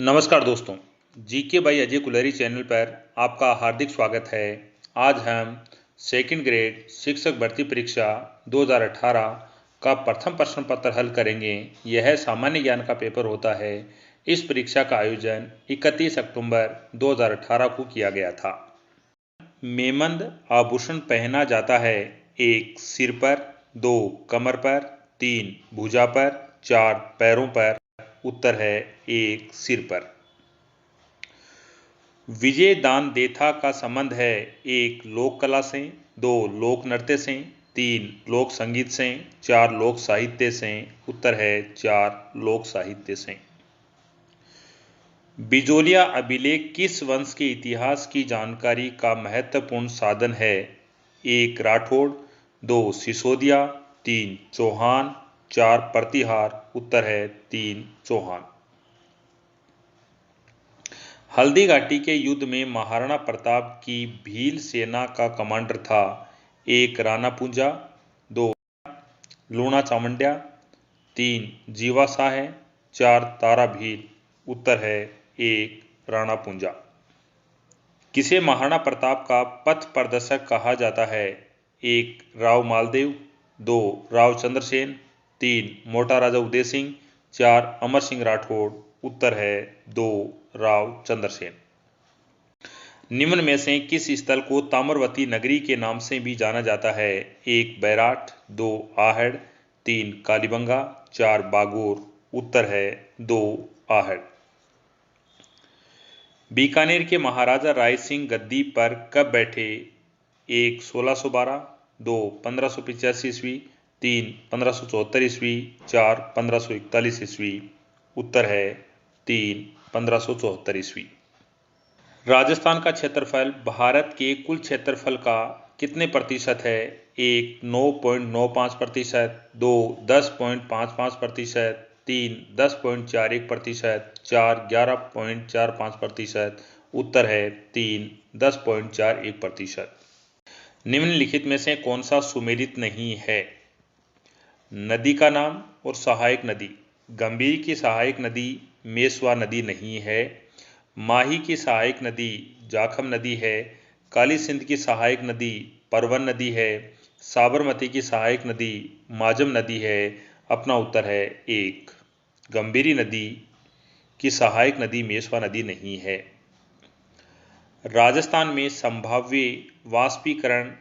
नमस्कार दोस्तों, GK by Ajay Kulhari channel पर आपका हार्दिक स्वागत है। आज हम सेकंड ग्रेड शिक्षक भर्ती परीक्षा 2018 का प्रथम प्रश्न पत्र हल करेंगे। यह सामान्य ज्ञान का पेपर होता है। इस परीक्षा का आयोजन 31 अक्टूबर 2018 को किया गया था। मेमंद आभूषण पहना जाता है। 1 सिर पर, 2 कमर पर, 3 भुजा पर, 4 पैरों पर। उत्तर है 1 सिर पर। विजय दान देथा का संबंध है 1 लोक कला से, 2 लोक नृत्य से, 3 लोक संगीत से, 4 लोक साहित्य से। उत्तर है 4 लोक साहित्य से। बिजोलिया अभिलेख किस वंश के इतिहास की जानकारी का महत्वपूर्ण साधन है? 1 राठौड़, 2 सिसोदिया, 3 चौहान, 4 प्रतिहार। उत्तर है 3 चौहान। हल्दी घाटी के युद्ध में महाराणा प्रताप की भील सेना का कमांडर था? 1 राणा पूंजा, 2 लूणा चामुंड्या, 3 जीवा शाह, 4 तारा भील। उत्तर है 1 राणा पूंजा। किसे महाराणा प्रताप का पथ प्रदर्शक कहा जाता है? 1 राव मालदेव, 2 राव चंद्रसेन, 3 मोटा राजा उदय सिंह, 4 अमर सिंह राठौड़। उत्तर है 2 राव चंद्रसेन। निम्न में से किस स्थल को ताम्रवती नगरी के नाम से भी जाना जाता है? 1 बैराठ, 2 आहड़, 3 कालीबंगा, 4 बागोर। उत्तर है 2 आहड़। बीकानेर के महाराजा राय सिंह गद्दी पर कब बैठे? 1 1612, 2 1585 ईस्वी, 3 1574 ईस्वी, 4 1541 ईस्वी। उत्तर है 3 1574 ईस्वी। राजस्थान का क्षेत्रफल भारत के कुल क्षेत्रफल का कितने प्रतिशत है? 1 9.95%, 2 10.55%, 3 10.41%, 4 11.45%। उत्तर है 3 10.41%। निम्नलिखित में से कौन सा सुमेलित नहीं है? नदी का नाम और सहायक नदी। गंभीर की सहायक नदी मेसवा नदी नहीं है। माही की सहायक नदी जाखम नदी है। काली सिंध की सहायक नदी परवन नदी है। साबरमती की सहायक नदी माजम नदी है। अपना उत्तर है 1 गंभीरी नदी की सहायक नदी मेसवा नदी नहीं है। राजस्थान में संभाव्य वाष्पीकरण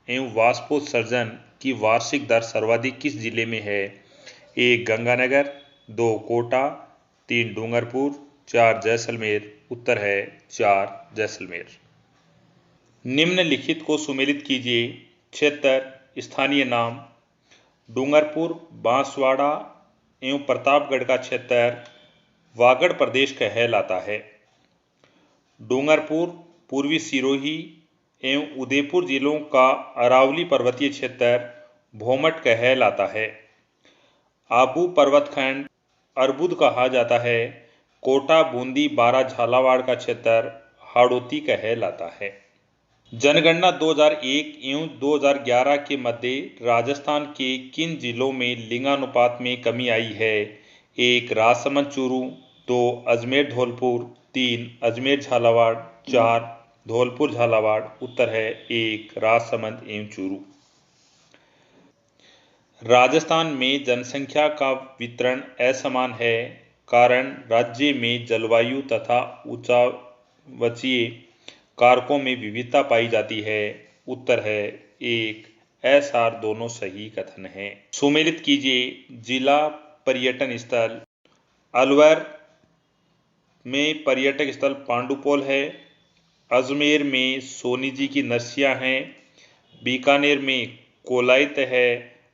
एवं वाष्पोत्सर्जन की वार्षिक दर सर्वाधिक किस जिले में है? 1 गंगानगर, 2 कोटा, 3 डूंगरपुर, 4 जैसलमेर। उत्तर है 4 जैसलमेर। निम्नलिखित को सुमेलित कीजिए। क्षेत्र, स्थानीय नाम। डूंगरपुर बांसवाड़ा एवं प्रतापगढ़ का क्षेत्र वागड़ प्रदेश कहलाता है। डूंगरपुर पूर्वी सिरोही एवं उदयपुर जिलों का अरावली पर्वतीय क्षेत्र भोमट कहलाता है। आबू पर्वतखंड अर्बुद कहा जाता है। कोटा बूंदी बारा झालावाड़ का क्षेत्र हाड़ौती कहलाता है। जनगणना 2001 एवं 2011 के मध्य राजस्थान के किन जिलों में लिंगानुपात में कमी आई है? 1 राजसमंद चूरू, 2 अजमेर धौलपुर, 3 अजमेर झालावाड़, 4 धौलपुर झालावाड़। उत्तर है 1 राजसमंद एवं चूरू। राजस्थान में जनसंख्या का वितरण असमान है। कारण राज्य में जलवायु तथा उच्चावचीय कारकों में विविधता पाई जाती है। उत्तर है 1 SR दोनों सही कथन है। सुमेलित कीजिए। जिला पर्यटन स्थल। अलवर में पर्यटक स्थल पांडुपोल है। अजमेर में सोनी जी की नरसिया हैं। बीकानेर में कोलायत है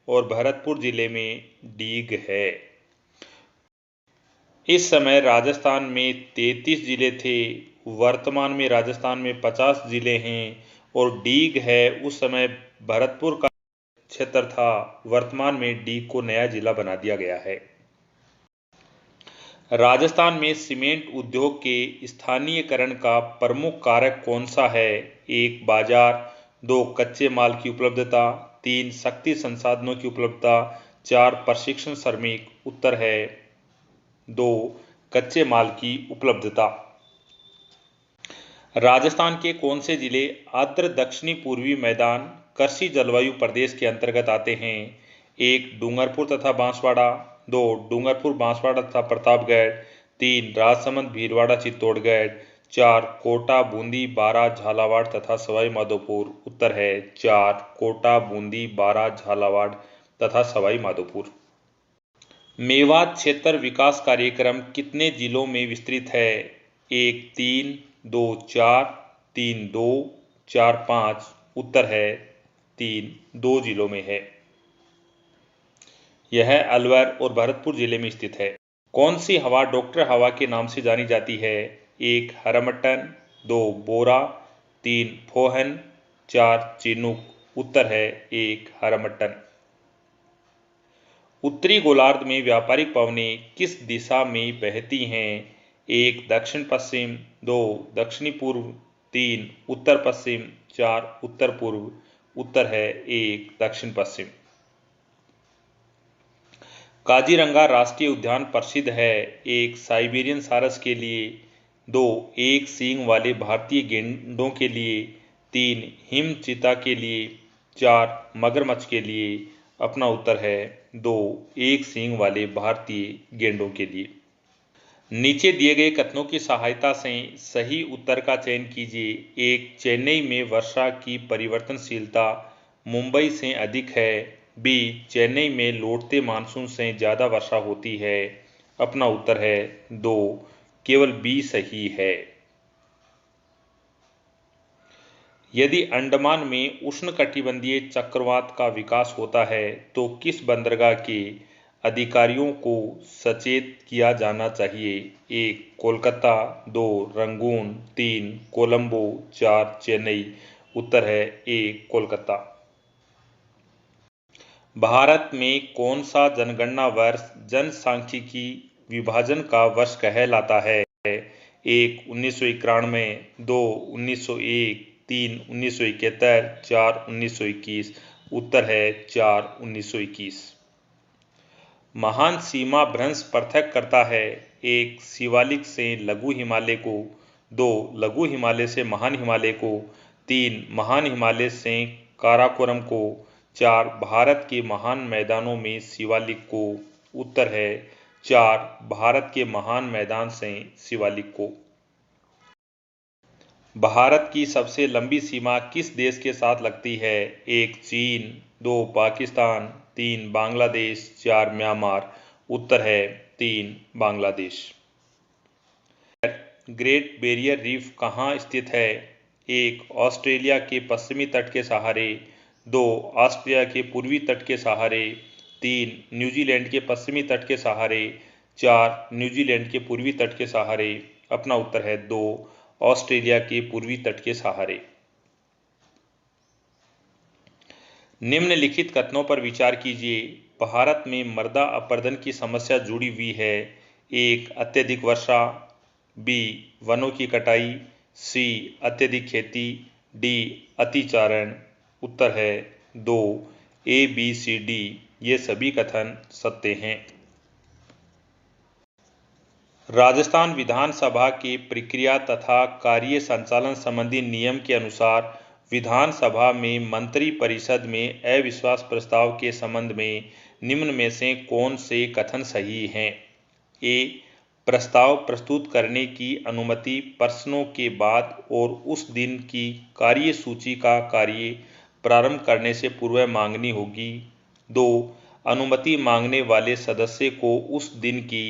और भरतपुर जिले में डीग है। इस समय राजस्थान में 33 जिले थे। वर्तमान में राजस्थान में 50 जिले हैं और डीग है। उस समय भरतपुर का क्षेत्र था। वर्तमान में डीग को नया जिला बना दिया गया है। राजस्थान में सीमेंट उद्योग के स्थानीयकरण का प्रमुख कारक कौन सा है? 1 बाजार, 2 कच्चे माल की उपलब्धता, 3 शक्ति संसाधनों की उपलब्धता, 4 प्रशिक्षण श्रमिक। उत्तर है 2 कच्चे माल की उपलब्धता। राजस्थान के कौन से जिले आर्द्र दक्षिणी पूर्वी मैदान कृषि जलवायु प्रदेश के अंतर्गत आते हैं? 1. डूंगरपुर तथा बांसवाड़ा। 2. डूंगरपुर बांसवाड़ा तथा प्रतापगढ़। 3. राजसमंद भीलवाड़ा चित्तौड़गढ़। 4. कोटा बूंदी बारां झालावाड़ तथा सवाई माधोपुर। उत्तर है 4. कोटा बूंदी बारां झालावाड़ तथा सवाई माधोपुर। मेवात क्षेत्र विकास कार्यक्रम कितने जिलों में विस्तृत है? 1. 3, 2, 4, 3, 2, 4, 5। उत्तर है 3, 2 जिलों में है। यह अलवर और भरतपुर जिले में स्थित है। कौन सी हवा डॉक्टर हवा के नाम से जानी जाती है? 1. हरमटन। 2. बोरा। 3. फोहन। 4. चिनूक। उत्तर है 1. हरमटन। उत्तरी गोलार्ध में व्यापारिक पवनें किस दिशा में बहती हैं? 1. दक्षिण पश्चिम। 2. दक्षिणी पूर्व। 3. उत्तर पश्चिम। 4. उत्तर पूर्व। उत्तर है 1. दक्षिण पश्चिम। काजीरंगा राष्ट्रीय उद्यान प्रसिद्ध है? 1. साइबेरियन सारस के लिए। 2. एक सींग वाले भारतीय गेंडों के लिए। 3. हिम चीता के लिए। 4. मगरमच्छ के लिए। अपना उत्तर है 2. एक सींग वाले भारतीय गेंडों के लिए। नीचे दिए गए कथनों की सहायता से सही उत्तर का चयन कीजिए। 1. चेन्नई में वर्षा की परिवर्तनशीलता मुंबई से अधिक है। बी. चेन्नई में लौटते मानसून से ज़्यादा वर्षा होती है। अपना उत्तर है 2. केवल बी सही है। यदि अंडमान में उष्णकटिबंधीय चक्रवात का विकास होता है तो किस बंदरगाह के अधिकारियों को सचेत किया जाना चाहिए? 1. कोलकाता। 2. रंगून। 3. कोलंबो। 4. चेन्नई। उत्तर है 1. कोलकाता। भारत में कौन सा जनगणना वर्ष जनसांख्यिकी विभाजन का वर्ष कहलाता है? 1. 1991। 2. 1901। 3. 1971। 4. 1921। उत्तर है 4. 1921। महान सीमा भ्रंश पृथक करता है? 1. शिवालिक से लघु हिमालय को। 2. लघु हिमालय से महान हिमालय को। 3. महान हिमालय से काराकोरम को। 4. भारत के महान मैदानों में शिवालिक को। उत्तर है 4. भारत के महान मैदान से शिवालिक को। भारत की सबसे लंबी सीमा किस देश के साथ लगती है? 1. चीन। 2. पाकिस्तान। 3. बांग्लादेश। 4. म्यांमार। उत्तर है 3. बांग्लादेश। ग्रेट बैरियर रीफ कहाँ स्थित है? 1. ऑस्ट्रेलिया के पश्चिमी तट के सहारे। 2. ऑस्ट्रेलिया के पूर्वी तट के सहारे। 3. न्यूजीलैंड के पश्चिमी तट के सहारे। 4. न्यूजीलैंड के पूर्वी तट के सहारे। अपना उत्तर है 2. ऑस्ट्रेलिया के पूर्वी तट के सहारे। निम्नलिखित कथनों पर विचार कीजिए। भारत में मृदा अपरदन की समस्या जुड़ी हुई है। 1. अत्यधिक वर्षा। बी. वनों की कटाई। सी. अत्यधिक खेती। डी. अतिचारण। उत्तर है 2. ए बी सी डी ये सभी कथन सत्य हैं। राजस्थान विधानसभा के प्रक्रिया तथा कार्य संचालन संबंधी नियम के अनुसार विधानसभा में मंत्री परिषद में अविश्वास प्रस्ताव के संबंध में निम्न में से कौन से कथन सही हैं? ए. प्रस्ताव प्रस्तुत करने की अनुमति प्रश्नों के बाद और उस दिन की कार्यसूची का कार्य प्रारंभ करने से पूर्व मांगनी होगी। 2. अनुमति मांगने वाले सदस्य को उस दिन की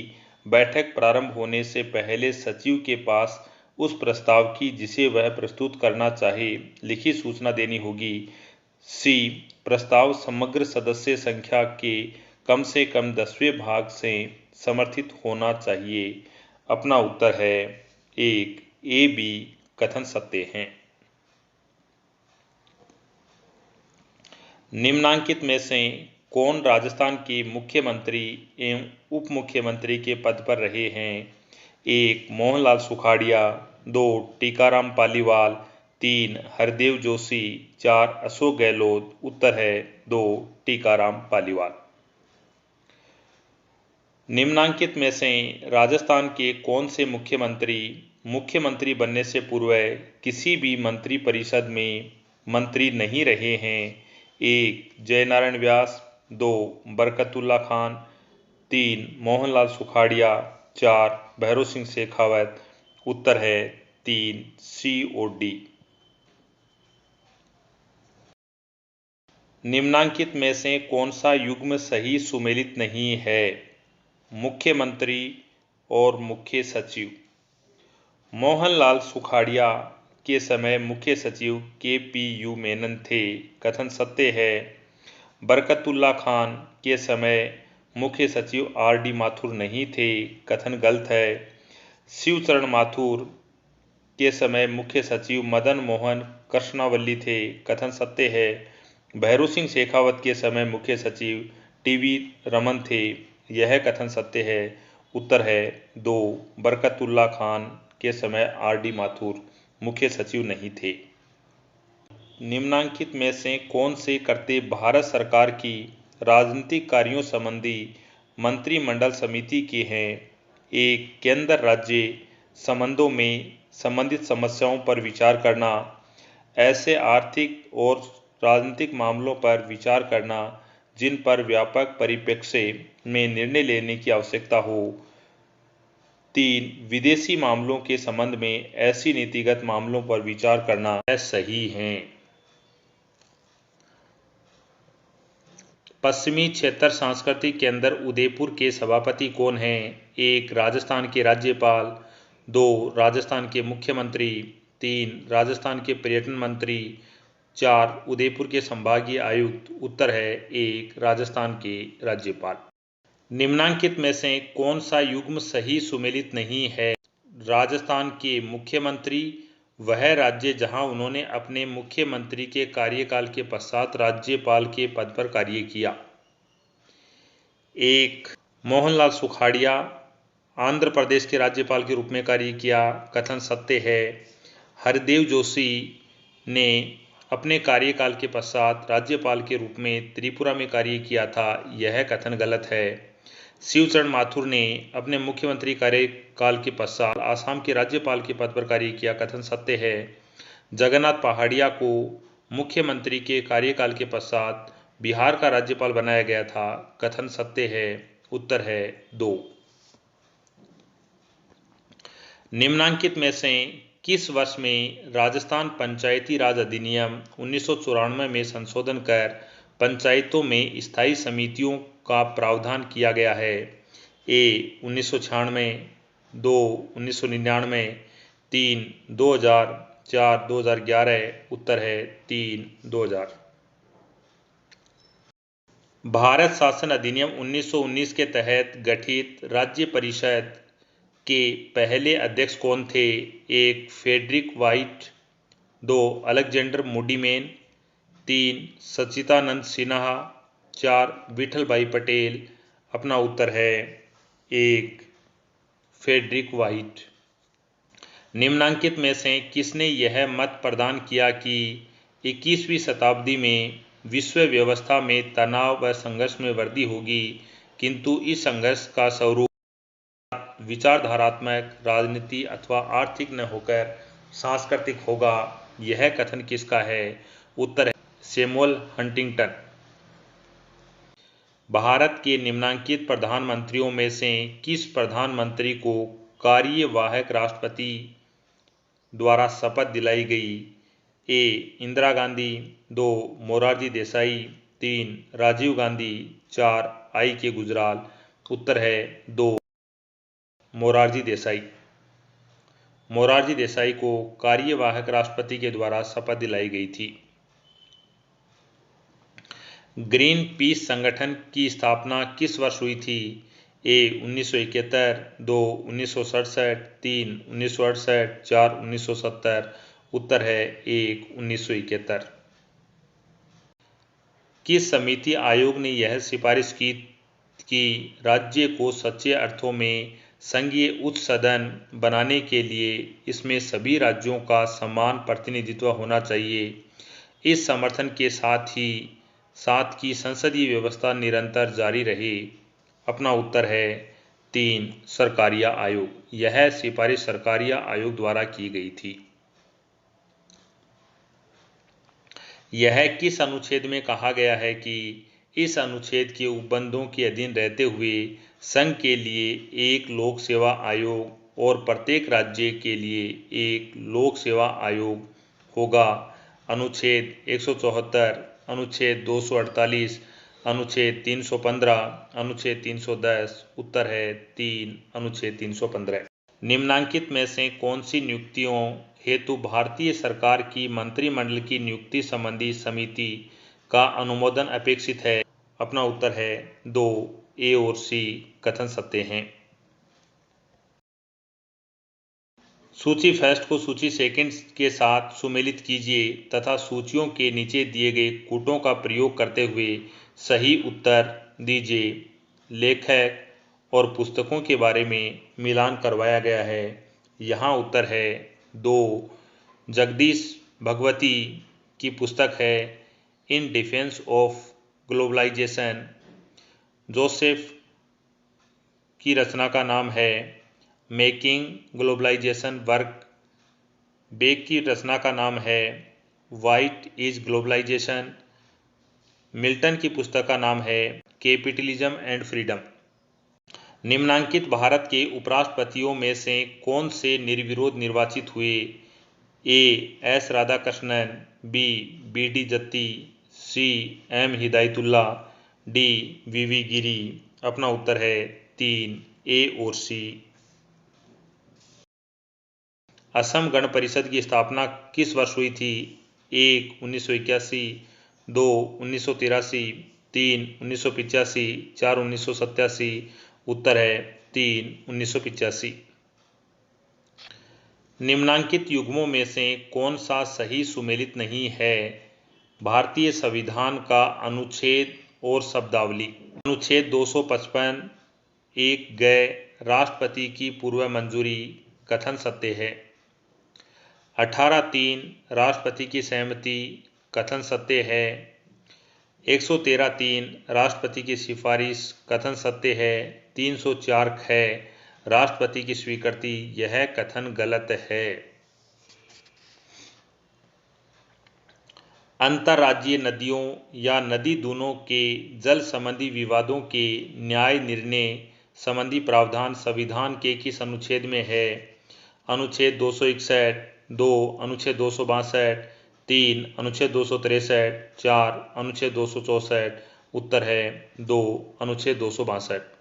बैठक प्रारंभ होने से पहले सचिव के पास उस प्रस्ताव की जिसे वह प्रस्तुत करना चाहे लिखित सूचना देनी होगी। सी. प्रस्ताव समग्र सदस्य संख्या के कम से कम 10वें भाग से समर्थित होना चाहिए। अपना उत्तर है 1. ए बी कथन सत्य हैं। निम्नांकित में से कौन राजस्थान के मुख्यमंत्री एवं उप मुख्यमंत्री के पद पर रहे हैं? 1. मोहनलाल सुखाड़िया। 2. टीकाराम पालीवाल। 3. हरदेव जोशी। 4. अशोक गहलोत। उत्तर है 2. टीकाराम पालीवाल। निम्नांकित में से राजस्थान के कौन से मुख्यमंत्री मुख्यमंत्री बनने से पूर्व किसी भी मंत्री परिषद में मंत्री नहीं रहे हैं? 1. जयनारायण व्यास, 2. बरकतुल्ला खान, 3. मोहनलाल सुखाड़िया, 4. भैरों सिंह शेखावत। उत्तर है 3. COD। निम्नांकित में से कौन सा युग्म सही सुमेलित नहीं है? मुख्यमंत्री और मुख्य सचिव। मोहनलाल सुखाड़िया के समय मुख्य सचिव KPU मेनन थे, कथन सत्य है। बरकतुल्ला खान के समय मुख्य सचिव RD माथुर नहीं थे, कथन गलत है। शिवचरण माथुर के समय मुख्य सचिव मदन मोहन कृष्णावल्ली थे, कथन सत्य है। भैरू सिंह शेखावत के समय मुख्य सचिव TV रमन थे, यह कथन सत्य है। उत्तर है 2. बरकतुल्ला खान के समय RD माथुर मुख्य सचिव नहीं थे। निम्नांकित में से कौन से कर्तव्य भारत सरकार की राजनीतिक कार्यों संबंधी मंत्रिमंडल समिति के हैं? 1. केंद्र राज्य संबंधों में संबंधित समस्याओं पर विचार करना, ऐसे आर्थिक और राजनीतिक मामलों पर विचार करना जिन पर व्यापक परिप्रेक्ष्य में निर्णय लेने की आवश्यकता हो। 3. विदेशी मामलों के संबंध में ऐसी नीतिगत मामलों पर विचार करना। यह सही है। पश्चिमी क्षेत्र सांस्कृतिक केंद्र उदयपुर के सभापति कौन हैं? 1. राजस्थान के राज्यपाल, 2. राजस्थान के मुख्यमंत्री, 3. राजस्थान के पर्यटन मंत्री, 4. उदयपुर के संभागीय आयुक्त। उत्तर है 1. राजस्थान के राज्यपाल। निम्नांकित में से कौन सा युग्म सही सुमेलित नहीं है? राजस्थान के मुख्यमंत्री वह राज्य जहां उन्होंने अपने मुख्यमंत्री के कार्यकाल के पश्चात राज्यपाल के पद पर कार्य किया। 1. मोहनलाल सुखाड़िया आंध्र प्रदेश के राज्यपाल के रूप में कार्य किया, कथन सत्य है। हरदेव जोशी ने अपने कार्यकाल के पश्चात राज्यपाल के रूप में त्रिपुरा में कार्य किया था, यह कथन गलत है। शिवचरण माथुर ने अपने मुख्यमंत्री कार्यकाल के पश्चात आसाम के राज्यपाल के पद पर कार्य किया, कथन सत्य है। जगन्नाथ पहाड़िया को मुख्यमंत्री के कार्यकाल के पश्चात बिहार का राज्यपाल बनाया गया था, कथन सत्य है। उत्तर है 2। निम्नांकित में से किस वर्ष में राजस्थान पंचायती राज अधिनियम 1994 में संशोधन कर पंचायतों में स्थायी समितियों का प्रावधान किया गया है? A. 1996, 2. 1999, 3. 2000, 4. 2011। उत्तर है 3. 2000। भारत शासन अधिनियम 1919 के तहत गठित राज्य परिषद के पहले अध्यक्ष कौन थे? 1. Frederick Whyte, 2. Alexander Muddiman, 3. Sachchidanand Sinha, 4. Vithal bhai Patel. अपना उत्तर है 1. Frederick Whyte. निम्नांकित में से किसने यह मत प्रदान किया कि 21वीं शताब्दी में विश्व व्यवस्था में तनाव व संघर्ष में वृद्धि होगी, किंतु इस संघर्ष का स्वरूप विचारधारात्मक, राजनीति अथवा आर्थिक न होकर सांस्कृतिक होगा? यह कथन किसका है? उत्तर है सैमुअल हंटिंगटन। भारत के निम्नांकित प्रधानमंत्रियों में से किस प्रधानमंत्री को कार्यवाहक राष्ट्रपति द्वारा शपथ दिलाई गई? A. इंदिरा गांधी, 2. मोरारजी देसाई, 3. राजीव गांधी, 4. I.K. गुजराल। उत्तर है 2. मोरारजी देसाई। मोरारजी देसाई को कार्यवाहक राष्ट्रपति के द्वारा शपथ दिलाई गई थी। ग्रीन पीस संगठन की स्थापना किस वर्ष हुई थी? A. 1971, 2. 1967, 3. 1968, 4. 1970। उत्तर है 1. 1971। किस समिति आयोग ने यह सिफारिश की कि राज्य को सच्चे अर्थों में संघीय उच्च सदन बनाने के लिए इसमें सभी राज्यों का समान प्रतिनिधित्व होना चाहिए? इस समर्थन के साथ की संसदीय व्यवस्था निरंतर जारी रहे? अपना उत्तर है 3. सरकारिया आयोग। यह सिफारिश सरकारिया आयोग द्वारा की गई थी। यह किस अनुच्छेद में कहा गया है कि इस अनुच्छेद के उपबंधों के अधीन रहते हुए संघ के लिए एक लोक सेवा आयोग और प्रत्येक राज्य के लिए एक लोक सेवा आयोग होगा? अनुच्छेद 174, अनुच्छेद 248, अनुच्छेद 315, अनुच्छेद 310। उत्तर है 3, अनुच्छेद 315। निम्नांकित में से कौन सी नियुक्तियों हेतु भारतीय सरकार की मंत्रिमंडल की नियुक्ति संबंधी समिति का अनुमोदन अपेक्षित है? अपना उत्तर है 2, ए और सी कथन सत्य हैं। सूची फर्स्ट को सूची सेकंड के साथ सुमेलित कीजिए तथा सूचियों के नीचे दिए गए कूटों का प्रयोग करते हुए सही उत्तर दीजिए। लेखक और पुस्तकों के बारे में मिलान करवाया गया है। यहाँ उत्तर है 2। जगदीश भगवती की पुस्तक है in defence of globalisation. Joseph की रचना का नाम है मेकिंग ग्लोबलाइजेशन वर्क। बेक की रचना का नाम है व्हाट इज ग्लोबलाइजेशन। मिल्टन की पुस्तक का नाम है कैपिटलिज्म एंड फ्रीडम। निम्नांकित भारत के उपराष्ट्रपतियों में से कौन से निर्विरोध निर्वाचित हुए? A. S. Radhakrishnan, B. B D. Jatti, C. M. Hidayatullah, D. V. Giri. अपना उत्तर है 3, ए और सी। असम गण परिषद की स्थापना किस वर्ष हुई थी? 1. 1981, 2. 1983, 3. 1985, 4. 1987। उत्तर है 3, 1985। निम्नांकित युग्मों में से कौन सा सही सुमेलित नहीं है? भारतीय संविधान का अनुच्छेद और शब्दावली। अनुच्छेद 255 एक गए राष्ट्रपति की पूर्व मंजूरी कथन सत्य है। 18(3) राष्ट्रपति की सहमति कथन सत्य है। 113(3) राष्ट्रपति की सिफारिश कथन सत्य है। 304(ख) राष्ट्रपति की स्वीकृति यह कथन गलत है। अंतर्राज्यीय नदियों या नदी दूनों के जल संबंधी विवादों के न्याय निर्णय संबंधी प्रावधान संविधान के किस अनुच्छेद में है? अनुच्छेद 261, 2. अनुच्छेद 262, 3. अनुच्छेद 263, 4. अनुच्छेद 264। उत्तर है 2, अनुच्छेद 262।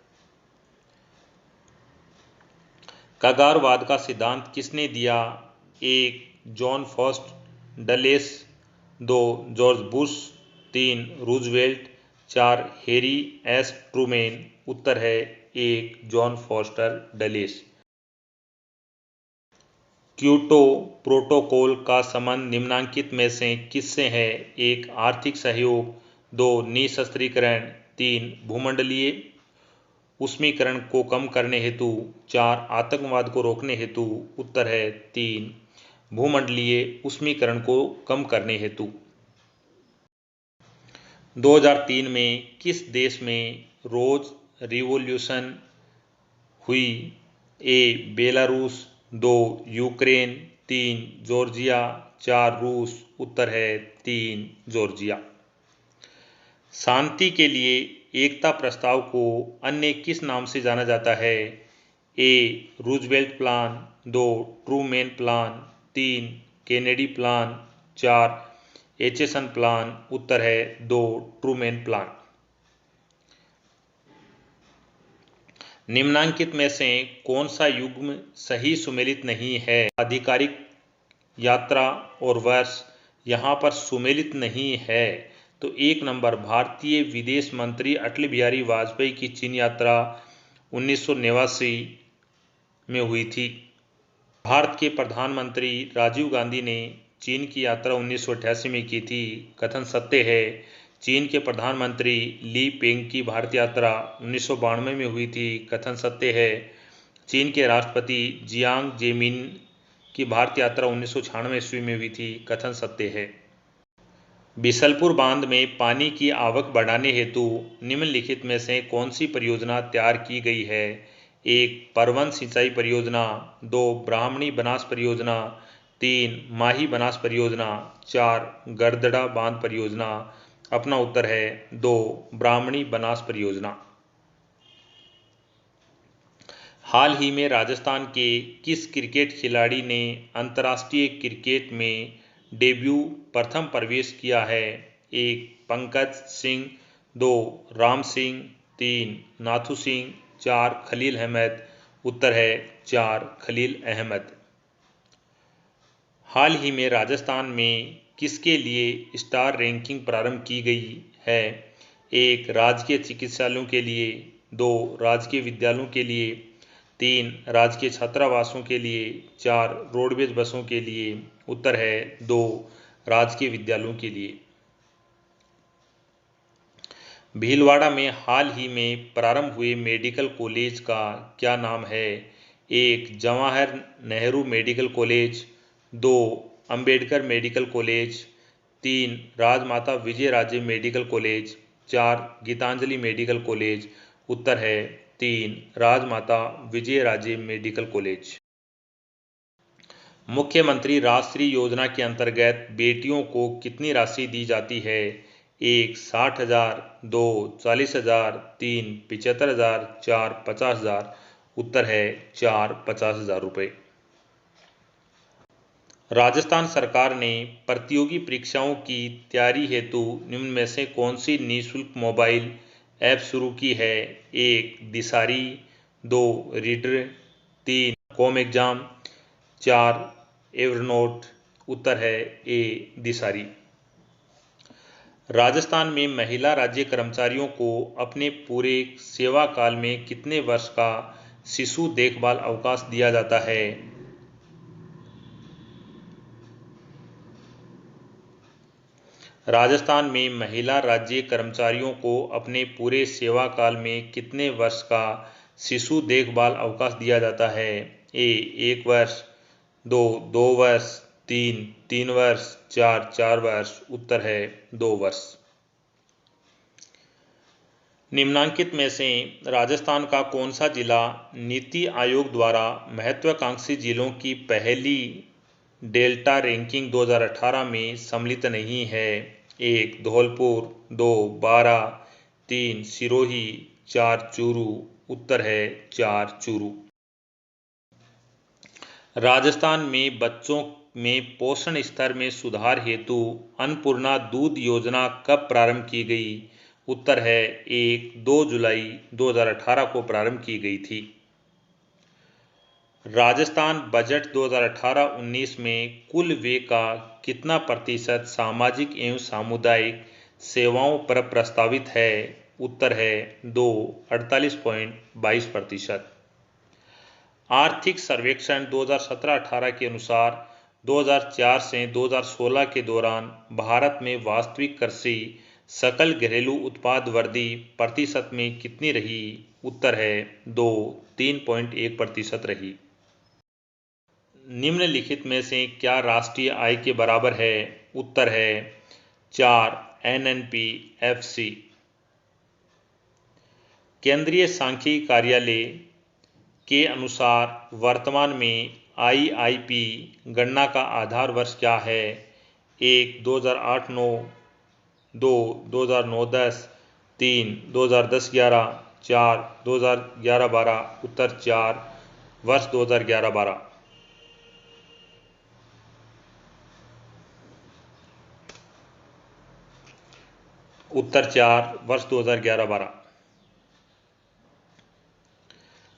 कगारवाद का सिद्धांत किसने दिया? 1. John first Dulles, 2. George Bush, 3. Roosevelt, 4. Harry S Truman. उत्तर है 1. John Foster Dulles. Kyoto protocol का संबंध निम्नांकित में से किससे है? 1. आर्थिक सहयोग, 2. निशस्त्रीकरण, 3. भूमंडलीय उष्मीकरण को कम करने हेतु, 4. आतंकवाद को रोकने हेतु। उत्तर है 3. भूमंडलीय उष्मीकरण को कम करने हेतु। 2003 में किस देश में रोज रिवॉल्यूशन हुई? ए. बेलारूस, 2. यूक्रेन, 3. जॉर्जिया, 4. रूस। उत्तर है 3. जॉर्जिया। शांति के लिए एकता प्रस्ताव को अन्य किस नाम से जाना जाता है? A. Roosevelt plan, 2. Truman plan, 3. Kennedy plan, 4. Acheson plan. उत्तर है 2. Truman plan. निम्नांकित में से कौन सा युग्म सही सुमेलित नहीं है? आधिकारिक यात्रा और वर्ष यहाँ पर सुमेलित नहीं है। तो 1 नंबर भारतीय विदेश मंत्री अटल बिहारी वाजपेयी की चीन यात्रा 1989 में हुई थी। भारत के प्रधानमंत्री राजीव गांधी ने चीन की यात्रा 1988 में की थी। कथन सत्य है। चीन के प्रधानमंत्री ली पेंग की भारत यात्रा 1992 में हुई थी। कथन सत्य है। चीन के राष्ट्रपति जियांग जेमिन की भारत यात्रा 1996 ईस्वी में हुई थी। कथन सत्य है। बिसलपुर बांध में पानी की आवक बढ़ाने हेतु निम्नलिखित में से कौन सी परियोजना तैयार की गई है? एक परवन सिंचाई परियोजना, 2 ब्राह्मणी बनास परियोजना, 3 माही बनास परियोजना, 4 गरदड़ा बांध परियोजना। अपना उत्तर है 2 ब्राह्मणी बनास परियोजना। हाल ही में राजस्थान के किस क्रिकेट खिलाड़ी ने अंतर्राष्ट्रीय क्रिकेट में डेब्यू प्रथम प्रवेश किया है? एक पंकज सिंह, 2 राम सिंह, 3 नाथू सिंह, 4 खलील अहमद। उत्तर है 4 खलील अहमद। हाल ही में राजस्थान में किसके लिए स्टार रैंकिंग प्रारंभ की गई है? एक राजकीय चिकित्सालयों के लिए, 2 राजकीय विद्यालयों के लिए, 3 राजकीय छात्रावासों के लिए, 4 रोडवेज बसों के लिए। उत्तर है 2 राजकीय विद्यालयों के लिए। भीलवाड़ा में हाल ही में प्रारंभ हुए मेडिकल कॉलेज का क्या नाम है? एक Jawahar Nehru medical college, 2 Ambedkar medical college, 3 Rajmata Vijayaraje medical college, 4 Gitanjali medical college. उत्तर है 3 राजमाता विजयराजे मेडिकल कॉलेज। मुख्यमंत्री राष्ट्रीय योजना के अंतर्गत बेटियों को कितनी राशि दी जाती है? एक 60,000, 2 40,000, 3 75,000, 4 50,000। उत्तर है 4 50,000 रुपये। राजस्थान सरकार ने प्रतियोगी परीक्षाओं की तैयारी हेतु निम्न में से कौन सी निःशुल्क मोबाइल ऐप शुरू की है? एक दिसारी, 2 रीडर, 3 कॉम एग्जाम, 4 एवरनोट। उत्तर है ए दिसारी। राजस्थान में महिला राज्य कर्मचारियों को अपने पूरे सेवा काल में कितने वर्ष का शिशु देखभाल अवकाश दिया जाता है? राजस्थान में महिला राज्य कर्मचारियों को अपने पूरे सेवा काल में कितने वर्ष का शिशु देखभाल अवकाश दिया जाता है? ए 1 वर्ष, 2 वर्ष, 3 वर्ष, 4 वर्ष। उत्तर है 2 वर्ष। निम्नांकित में से राजस्थान का कौन सा जिला नीति आयोग द्वारा महत्वाकांक्षी जिलों की पहली डेल्टा रैंकिंग 2018 में सम्मिलित नहीं है? एक धौलपुर, 2 बारा, 3 सिरोही, 4 चूरू। उत्तर है 4 चूरू। राजस्थान में बच्चों में पोषण स्तर में सुधार हेतु अन्नपूर्णा दूध योजना कब प्रारंभ की गई? उत्तर है 2 जुलाई 2018 को प्रारंभ की गई थी। राजस्थान बजट 2018-19 में कुल व्यय का कितना प्रतिशत सामाजिक एवं सामुदायिक सेवाओं पर प्रस्तावित है? उत्तर है 48.22%। आर्थिक सर्वेक्षण 2017-18 के अनुसार 2004 से 2016 के दौरान भारत में वास्तविक कृषि सकल घरेलू उत्पाद वृद्धि प्रतिशत में कितनी रही? उत्तर है 3.1% रही। निम्नलिखित में से क्या राष्ट्रीय आय के बराबर है? उत्तर है 4 NNP-FC। केंद्रीय सांख्यिकी कार्यालय के अनुसार वर्तमान में IIP गणना का आधार वर्ष क्या है? 1 2008-9, 2 2009-10, 3 2010-11, 4 2011-12। उत्तर 4 वर्ष 2011-12। उत्तर 4 वर्ष 2011-12।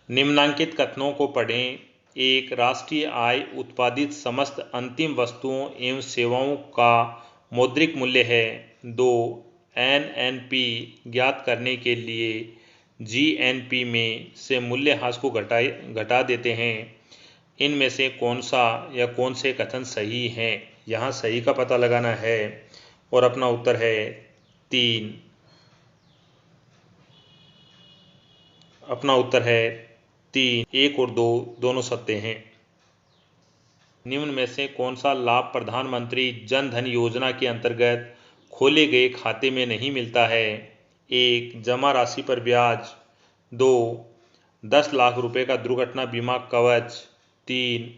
निम्नांकित कथनों को पढ़ें। एक राष्ट्रीय आय उत्पादित समस्त अंतिम वस्तुओं एवं सेवाओं का मौद्रिक मूल्य है। 2 NNP ज्ञात करने के लिए GNP में से मूल्यह्रास को घटा देते हैं। इनमें से कौन सा या कौन से कथन सही हैं? यहाँ सही का पता लगाना है और अपना उत्तर है 3। अपना उत्तर है 3। 1 और 2 दोनों सत्य हैं। निम्न में से कौन सा लाभ प्रधानमंत्री जन धन योजना के अंतर्गत खोले गए खाते में नहीं मिलता है? 1 जमा राशि पर ब्याज, 2 10 लाख रुपए का दुर्घटना बीमा कवच। 3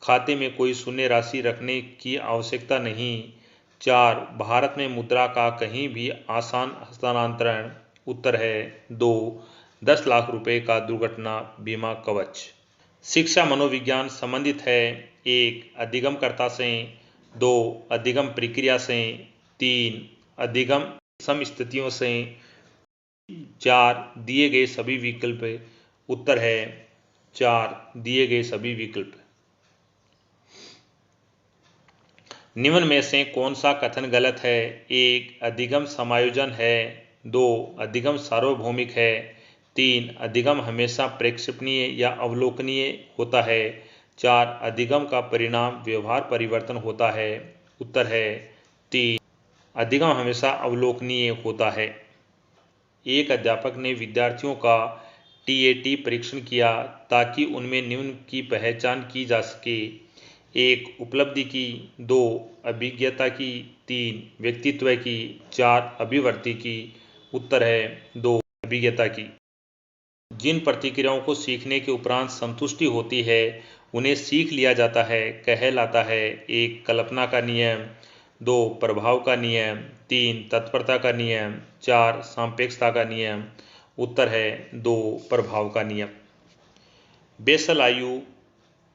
खाते में कोई शून्य राशि रखने की आवश्यकता नहीं। 4 भारत में मुद्रा का कहीं भी आसान हस्तांतरण। उत्तर है 2 10 लाख रुपए का दुर्घटना बीमा कवच। शिक्षा मनोविज्ञान संबंधित है। 1 अधिगमकर्ता से, 2 अधिगम प्रक्रिया से, 3 अधिगम समस्थितियों से, 4 दिए गए सभी विकल्प। उत्तर है 4 दिए गए सभी विकल्प। निम्न में से कौन सा कथन गलत है? 1 अधिगम समायोजन है, 2 अधिगम सार्वभौमिक है, 3 अधिगम हमेशा प्रेक्षेपणीय या अवलोकनीय होता है, 4 अधिगम का परिणाम व्यवहार परिवर्तन होता है। उत्तर है 3 अधिगम हमेशा अवलोकनीय होता है। एक अध्यापक ने विद्यार्थियों का TAT परीक्षण किया ताकि उनमें निम्न की पहचान की जा सके। 1 उपलब्धि की, 2 अभिज्ञता की, 3 व्यक्तित्व की, 4 अभिवृद्धि की। उत्तर है 2 अभिज्ञता की। जिन प्रतिक्रियाओं को सीखने के उपरांत संतुष्टि होती है उन्हें सीख लिया जाता है कहलाता है। 1 कल्पना का नियम, 2 प्रभाव का नियम, 3 तत्परता का नियम, 4 सापेक्षता का नियम। उत्तर है 2 प्रभाव का नियम। बेसल आयु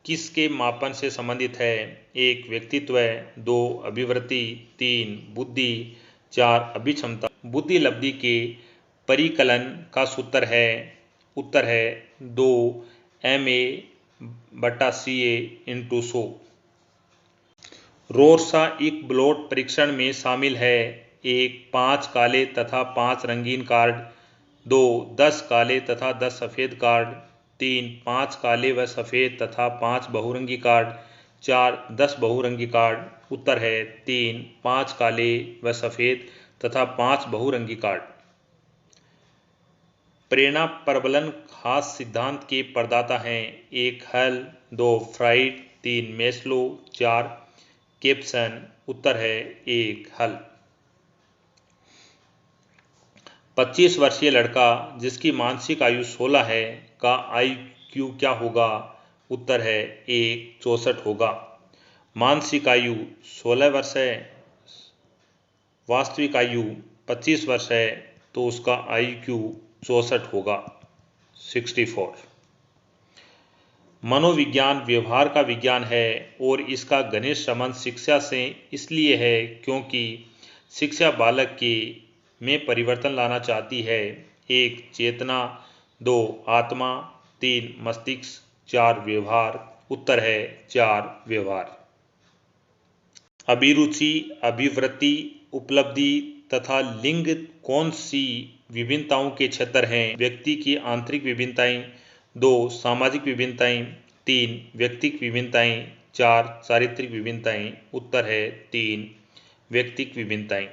किसके मापन से संबंधित है? 1 व्यक्तित्व, 2 अभिवृत्ति, 3 बुद्धि, 4 अभिक्षमता। बुद्धि लब्धि के परिकलन का सूत्र है। उत्तर है 2 MA/CA × 100। रोर्सा-इक ब्लॉट परीक्षण में शामिल है। 1 5 काले तथा 5 रंगीन कार्ड, 2 10 काले तथा 10 सफ़ेद कार्ड, 3 5 काले व सफ़ेद तथा 5 बहुरंगी कार्ड, 4 10 बहुरंगी कार्ड। उत्तर है 3 5 काले व सफ़ेद तथा 5 बहुरंगी कार्ड। प्रेरणा प्रबलन खास सिद्धांत के प्रदाता हैं। 1 हल, 2 फ्राइड, 3 मेस्लो, 4 केप्सन। उत्तर है 1 हल। 25 वर्षीय लड़का जिसकी मानसिक आयु 16 है का IQ क्या होगा? उत्तर है 1 64 होगा। मानसिक आयु 16 वर्ष है, वास्तविक आयु 25 वर्ष है तो उसका IQ 64 होगा 64। मनोविज्ञान व्यवहार का विज्ञान है और इसका घनिष्ठ संबंध शिक्षा से इसलिए है क्योंकि शिक्षा बालक के में परिवर्तन लाना चाहती है। 1 चेतना, 2 आत्मा, 3 मस्तिष्क, 4 व्यवहार। उत्तर है 4 व्यवहार। अभिरुचि, अभिवृत्ति, उपलब्धि तथा लिंग कौन सी विभिन्नताओं के क्षेत्र हैं? व्यक्ति की आंतरिक विभिन्नताएं, 2 सामाजिक विभिन्नताएं, 3 व्यक्तिक विभिन्नताएं, 4 चारित्रिक विभिन्नताएं। उत्तर है 3 व्यक्तिक विभिन्नताएं।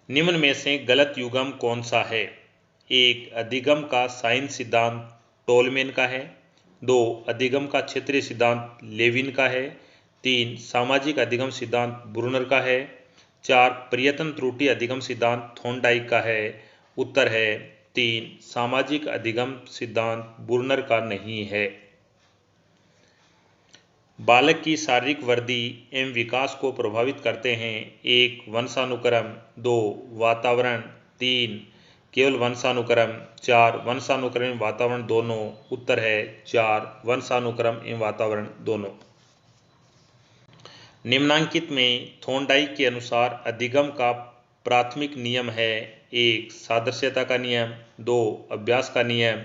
निम्न में से गलत युग्म कौन सा है? 1 अधिगम का साइन सिद्धांत टोलमेन का है, 2 अधिगम का क्षेत्रीय सिद्धांत लेविन का है, 3 सामाजिक अधिगम सिद्धांत ब्रूनर का है, 4 प्रयत्न त्रुटि अधिगम सिद्धांत थॉर्नडाइक का है। उत्तर है 3 सामाजिक अधिगम सिद्धांत ब्रूनर का नहीं है। बालक की शारीरिक वृद्धि एवं विकास को प्रभावित करते हैं। 1 वंशानुक्रम, 2 वातावरण, 3 केवल वंशानुक्रम, 4 वंशानुक्रम एवं वातावरण दोनों। उत्तर है 4 वंशानुक्रम एवं वातावरण दोनों। निम्नांकित में थॉर्नडाइक के अनुसार अधिगम का प्राथमिक नियम है। 1 सादृश्यता का नियम, 2 अभ्यास का नियम,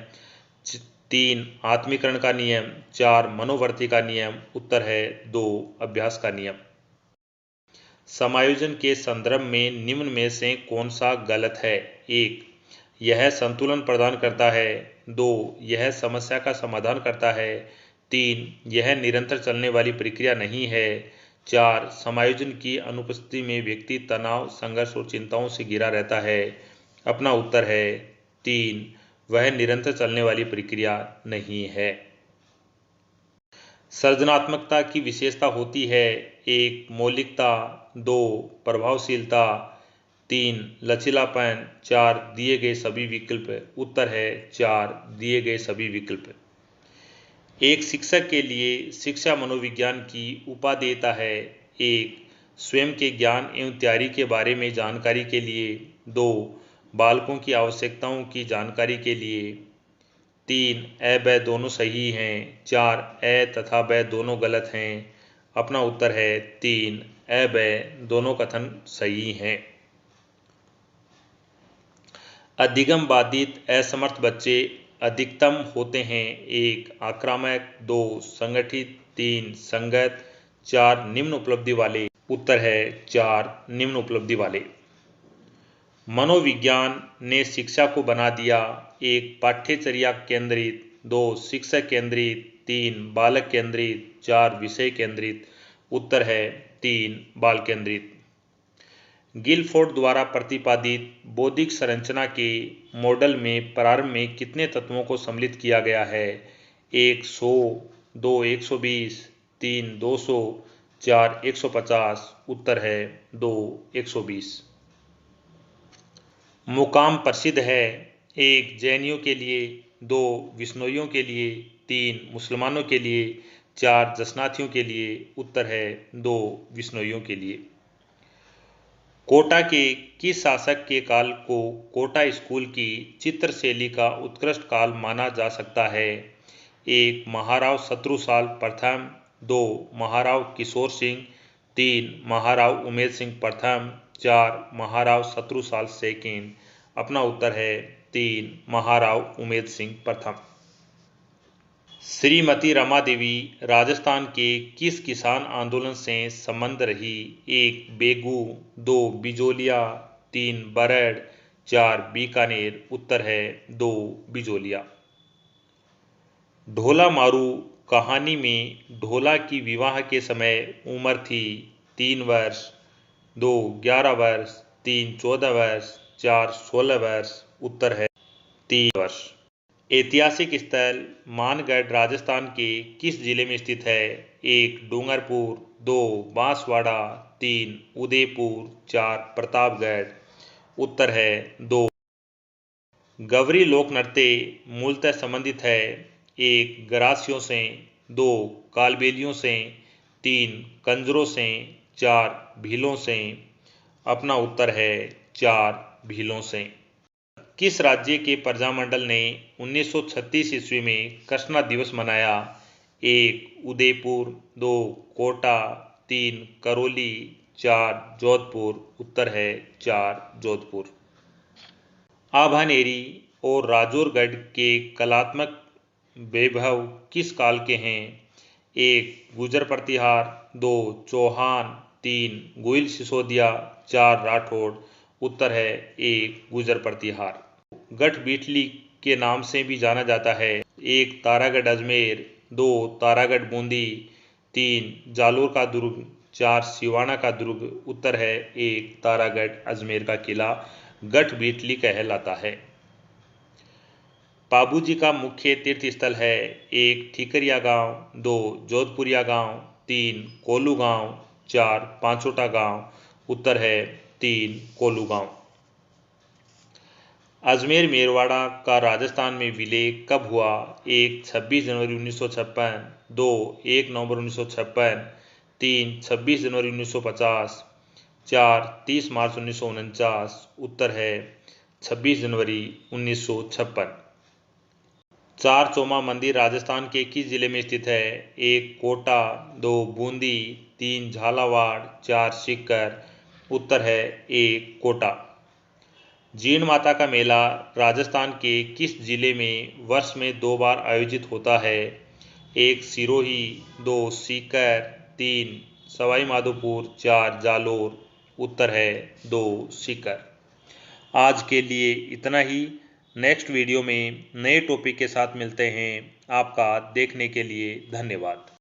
3 आत्मीकरण का नियम, 4 मनोवृत्ति का नियम। उत्तर है 2 अभ्यास का नियम। समायोजन के संदर्भ में निम्न में से कौन सा गलत है? 1 यह संतुलन प्रदान करता है, 2 यह समस्या का समाधान करता है, 3 यह निरंतर चलने वाली प्रक्रिया नहीं है, 4 समायोजन की अनुपस्थिति में व्यक्ति तनाव, संघर्ष और चिंताओं से घिरा रहता है। अपना उत्तर है 3 वह निरंतर चलने वाली प्रक्रिया नहीं है। सृजनात्मकता की विशेषता होती है। 1 मौलिकता, 2 प्रभावशीलता, 3 लचीलापन, 4 दिए गए सभी विकल्प। उत्तर है 4 दिए गए सभी विकल्प। एक शिक्षक के लिए शिक्षा मनोविज्ञान की उपाधि देता है। 1 स्वयं के ज्ञान एवं तैयारी के बारे में जानकारी के लिए। 2 बालकों की आवश्यकताओं की जानकारी के लिए। 3 अ ब दोनों सही हैं। 4 अ तथा ब दोनों गलत हैं। अपना उत्तर है 3 अ ब दोनों कथन सही हैं। अधिगम बाधित असमर्थ बच्चे अधिकतम होते हैं। 1 आक्रामक, 2 संगठित, 3 संगत, 4 निम्न उपलब्धि वाले। उत्तर है 4 निम्न उपलब्धि वाले। मनोविज्ञान ने शिक्षा को बना दिया। 1 पाठ्यचर्या केंद्रित, 2 शिक्षक केंद्रित, 3 बालक केंद्रित, 4 विषय केंद्रित। उत्तर है 3 बाल केंद्रित। गिलफोर्ड द्वारा प्रतिपादित बौद्धिक संरचना के मॉडल में प्रारंभ में कितने तत्वों को सम्मिलित किया गया है। 1 100, 2 120, 3 200, 4 150। उत्तर है 2 120। मुकाम प्रसिद्ध है। 1 जैनियों के लिए, 2 विष्णुइयों के लिए, 3 मुसलमानों के लिए, 4 जसनाथियों के लिए। उत्तर है 2 विष्णुइयों के लिए। कोटा के किस शासक के काल को कोटा स्कूल की चित्रशैली का उत्कृष्ट काल माना जा सकता है। 1 महाराव शत्रुसाल प्रथम, 2 महाराव किशोर सिंह, 3 महाराव उमेद सिंह प्रथम, 4 महाराव शत्रुसाल सेकेंड। अपना उत्तर है 3 महाराव उमेद सिंह प्रथम। श्रीमती रमा देवी राजस्थान के किस किसान आंदोलन से संबंध रही। 1 बेगू, 2 बिजोलिया, 3 बरड़, 4 बीकानेर। उत्तर है 2 बिजोलिया। ढोला मारू कहानी में ढोला की विवाह के समय उम्र थी। 3 वर्ष, 2 11 वर्ष, 3 14 वर्ष, 4 16 वर्ष। उत्तर है 3 वर्ष। ऐतिहासिक स्थल मानगढ़ राजस्थान के किस जिले में स्थित है। 1 डूंगरपुर, 2 बांसवाड़ा, 3 उदयपुर, 4 प्रतापगढ़। उत्तर है 2। गवरी लोक नृत्य मूलतः संबंधित है। 1 गरासियों से, 2 कालबेलियों से, 3 कंजरों से, 4 भीलों से। अपना उत्तर है 4 भीलों से। किस राज्य के प्रजामंडल ने 1936 ईस्वी में कृष्णा दिवस मनाया। 1 उदयपुर, 2 कोटा, 3 करौली, 4 जोधपुर। उत्तर है 4 जोधपुर। आभानेरी और राजौरगढ़ के कलात्मक वैभव किस काल के हैं। 1 गुर्जर प्रतिहार, 2 चौहान, 3 गोइल सिसोदिया, 4 राठौड़। उत्तर है 1 गुर्जर प्रतिहार। गढ़ बीटली के नाम से भी जाना जाता है। 1 तारागढ़ अजमेर, 2 तारागढ़ बूंदी, 3 जालोर का दुर्ग, 4 सिवाना का दुर्ग। उत्तर है 1 तारागढ़ अजमेर का किला गढ़ बीटली कहलाता है। पाबूजी का मुख्य तीर्थ स्थल है। 1 ठीकरिया गांव, 2 जोधपुरिया गांव, 3 कोलू गांव, 4 पांचोटा गांव। उत्तर है 3 कोलू गांव। अजमेर मेरवाड़ा का राजस्थान में विलय कब हुआ। 1 26 जनवरी 1956, 2 1 नवंबर 1956, 3 26 जनवरी 1950, 4 30 मार्च 1949। उत्तर है 26 जनवरी 1956। चार चौमा मंदिर राजस्थान के किस जिले में स्थित है। 1 कोटा, 2 बूंदी, 3 झालावाड़, 4 सीकर। उत्तर है 1 कोटा। जीण माता का मेला राजस्थान के किस जिले में वर्ष में 2 बार आयोजित होता है। 1 सिरोही, 2 सीकर, 3 सवाई माधोपुर, 4 जालोर। उत्तर है 2 सीकर। आज के लिए इतना ही। नेक्स्ट वीडियो में नए टॉपिक के साथ मिलते हैं। आपका देखने के लिए धन्यवाद।